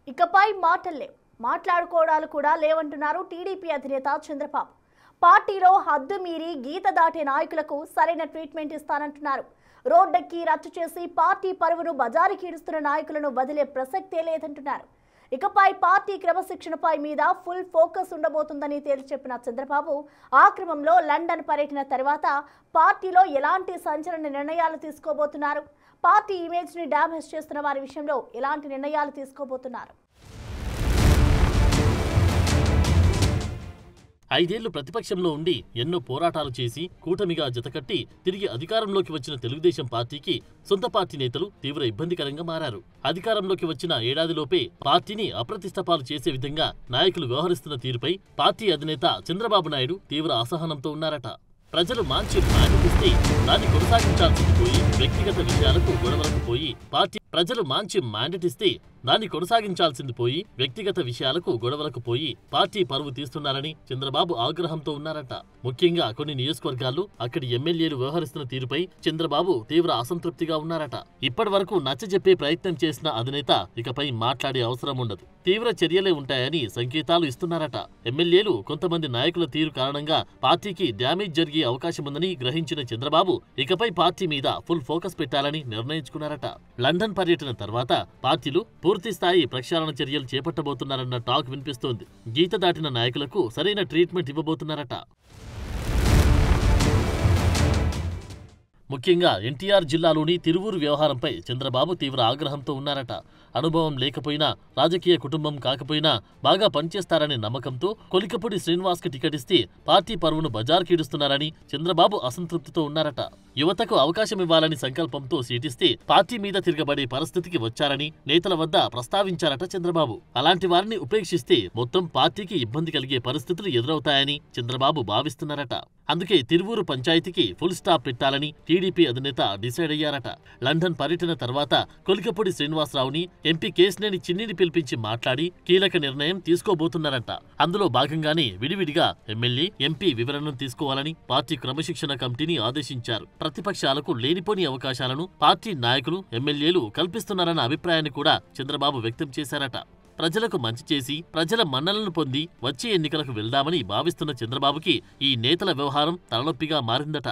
ఇకపై మాటల్లేవు, మాట్లాడుకోవడాలు కూడా లేవంటున్నారు టీడీపీ అధినేత చంద్రబాబు. పార్టీలో హద్దు మీరి గీత దాటే నాయకులకు సరైన ట్రీట్మెంట్ ఇస్తానంటున్నారు. రోడ్డెక్కి రచ్చ చేసి పార్టీ పరువును బజారుకి ఈడుస్తున్న నాయకులను వదిలే ప్రసక్తే లేదంటున్నారు. ఇకపై పార్టీ క్రమశిక్షణపై మీద ఫుల్ ఫోకస్ ఉండబోతుందని తేల్చి చెప్పిన చంద్రబాబు ఆ క్రమంలో లండన్ పర్యటన తర్వాత పార్టీలో ఎలాంటి సంచలన నిర్ణయాలు తీసుకోబోతున్నారు, పార్టీ ఇమేజ్ ని డ్యామేజ్ చేస్తున్న వారి విషయంలో ఎలాంటి నిర్ణయాలు తీసుకోబోతున్నారు. 5 ఏళ్లు ప్రతిపక్షంలో ఉండి ఎన్నో పోరాటాలు చేసి కూటమిగా జతకట్టి తిరిగి అధికారంలోకి వచ్చిన తెలుగుదేశం పార్టీకి సొంత పార్టీ నేతలు తీవ్ర ఇబ్బందికరంగా మారారు. అధికారంలోకి వచ్చిన ఏడాదిలోపే పార్టీని అప్రతిష్టపాలు చేసే విధంగా నాయకులు వ్యవహరిస్తున్న తీరుపై పార్టీ అధినేత చంద్రబాబు నాయుడు తీవ్ర అసహనంతో ఉన్నారట. ప్రజలు మంచి మ్యాండేట్ ఇస్తే దాన్ని కొనసాగించాల్సింది పోయి వ్యక్తిగత విషయాలకు గొడవలకు పోయి పార్టీ పరువు తీస్తున్నారని చంద్రబాబు ఆగ్రహంతో ఉన్నారట. ముఖ్యంగా కొన్ని నియోజకవర్గాల్లో అక్కడి ఎమ్మెల్యేలు వ్యవహరిస్తున్న తీరుపై చంద్రబాబు తీవ్ర అసంతృప్తిగా ఉన్నారట. ఇప్పటి వరకు నచ్చజెప్పే ప్రయత్నం చేసిన అధినేత ఇకపై మాట్లాడే అవసరం ఉండదు, తీవ్ర చర్యలే ఉంటాయని సంకేతాలు ఇస్తున్నారట. ఎమ్మెల్యేలు కొంతమంది నాయకుల తీరు కారణంగా పార్టీకి డ్యామేజ్ జరిగే అవకాశముందని గ్రహించిన చంద్రబాబు ఇకపై పార్టీ మీద ఫుల్ ఫోకస్ పెట్టాలని నిర్ణయించుకున్నారట. లండన్ పర్యటన తర్వాత పార్టీలు పూర్తి స్థాయి ప్రక్షాళన చర్యలు చేపట్టబోతున్నారన్న టాక్ వినిపిస్తోంది. గీత దాటిన నాయకులకు సరైన ట్రీట్మెంట్ ఇవ్వబోతున్నారట. ముఖ్యంగా ఎన్టీఆర్ జిల్లాలోని తిరువూరు వ్యవహారంపై చంద్రబాబు తీవ్ర ఆగ్రహంతో ఉన్నారట. అనుభవం లేకపోయినా, రాజకీయ కుటుంబం కాకపోయినా బాగా పనిచేస్తారనే నమ్మకంతో కొలికపూడి శ్రీనివాస్కి టికెట్ ఇస్తే పార్టీ పరువును బజారుకీడుస్తున్నారని చంద్రబాబు అసంతృప్తితో ఉన్నారట. యువతకు అవకాశం ఇవ్వాలని సంకల్పంతో సీటిస్తే పార్టీ మీద తిరగబడే పరిస్థితికి వచ్చారని నేతల వద్ద ప్రస్తావించారట చంద్రబాబు. అలాంటి వారిని ఉపేక్షిస్తే మొత్తం పార్టీకి ఇబ్బంది కలిగే పరిస్థితులు ఎదురవుతాయని చంద్రబాబు భావిస్తున్నారట. అందుకే తిరువూరు పంచాయతీకి ఫుల్ స్టాప్ పెట్టాలని టీడీపీ అధినేత డిసైడ్ అయ్యారట. లండన్ పర్యటన తర్వాత కొలికపూడి శ్రీనివాసరావుని, ఎంపీ కేశినేని చిన్నిని పిలిపించి మాట్లాడి కీలక నిర్ణయం తీసుకోబోతున్నారంట. అందులో భాగంగానే విడివిడిగా ఎమ్మెల్యే, ఎంపీ వివరణను తీసుకోవాలని పార్టీ క్రమశిక్షణ కమిటీని ఆదేశించారు. ప్రతిపక్షాలకు లేనిపోని అవకాశాలను పార్టీ నాయకులు, ఎమ్మెల్యేలు కల్పిస్తున్నారన్న అభిప్రాయాన్ని కూడా చంద్రబాబు వ్యక్తం చేశారట. ప్రజలకు మంచి చేసి ప్రజల మన్ననలను పొంది వచ్చే ఎన్నికలకు వెళ్దామని భావిస్తున్న చంద్రబాబుకి ఈ నేతల వ్యవహారం తలనొప్పిగా మారిందట.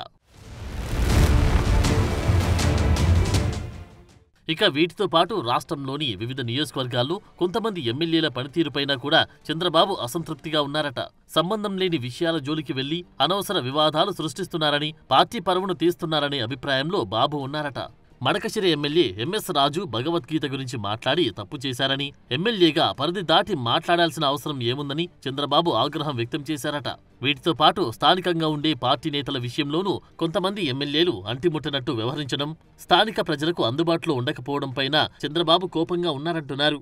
ఇక వీటితో పాటు రాష్ట్రంలోని వివిధ నియోజకవర్గాల్లో కొంతమంది ఎమ్మెల్యేల పనితీరుపైన కూడా చంద్రబాబు అసంతృప్తిగా ఉన్నారట. సంబంధం లేని విషయాల జోలికి వెళ్లి అనవసర వివాదాలు సృష్టిస్తున్నారని, పార్టీ పరువును తీస్తున్నారనే అభిప్రాయంలో బాబు ఉన్నారట. మడకశిర ఎమ్మెల్యే ఎంఎస్ రాజు భగవద్గీత గురించి మాట్లాడి తప్పు చేశారని, ఎమ్మెల్యేగా పరిధి దాటి మాట్లాడాల్సిన అవసరం ఏముందని చంద్రబాబు ఆగ్రహం వ్యక్తం చేశారట. వీటితో పాటు స్థానికంగా ఉండే పార్టీ నేతల విషయంలోనూ కొంతమంది ఎమ్మెల్యేలు అంటిముట్టనట్టు వ్యవహరించడం, స్థానిక ప్రజలకు అందుబాటులో ఉండకపోవడంపైన చంద్రబాబు కోపంగా ఉన్నారంటున్నారు.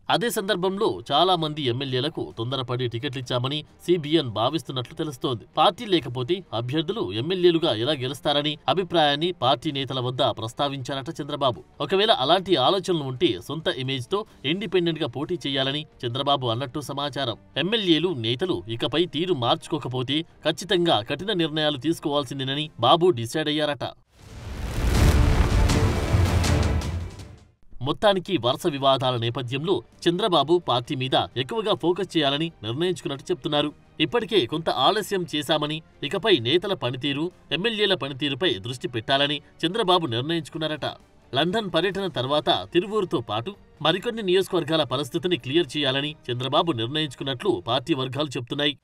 అదే సందర్భంలో చాలా మంది ఎమ్మెల్యేలకు తొందరపడి టికెట్లిచ్చామని సిబిఎన్ భావిస్తున్నట్లు తెలుస్తోంది. పార్టీ లేకపోతే అభ్యర్థులు ఎమ్మెల్యేలుగా ఎలా గెలుస్తారని అభిప్రాయాన్ని పార్టీ నేతల వద్ద ప్రస్తావించారట చంద్రబాబు. ఒకవేళ అలాంటి ఆలోచనలు ఉంటే సొంత ఇమేజ్ తో ఇండిపెండెంట్ గా పోటీ చేయాలని చంద్రబాబు అన్నట్టు సమాచారం. ఎమ్మెల్యేలు, నేతలు ఇకపై తీరు మార్చుకోకపోతే ఖచ్చితంగా కఠిన నిర్ణయాలు తీసుకోవాల్సిందేనని బాబు డిసైడ్ అయ్యారట. మొత్తానికి వరుస వివాదాల నేపథ్యంలో చంద్రబాబు పార్టీ మీద ఎక్కువగా ఫోకస్ చేయాలని నిర్ణయించుకున్నట్టు చెప్తున్నారు. ఇప్పటికే కొంత ఆలస్యం చేశామని, ఇకపై నేతల పనితీరు, ఎమ్మెల్యేల పనితీరుపై దృష్టి పెట్టాలని చంద్రబాబు నిర్ణయించుకున్నారట. లండన్ పర్యటన తర్వాత తిరువూరుతో పాటు మరికొన్ని నియోజకవర్గాల పరిస్థితిని క్లియర్ చేయాలని చంద్రబాబు నిర్ణయించుకున్నట్లు పార్టీ వర్గాలు చెప్తున్నాయి.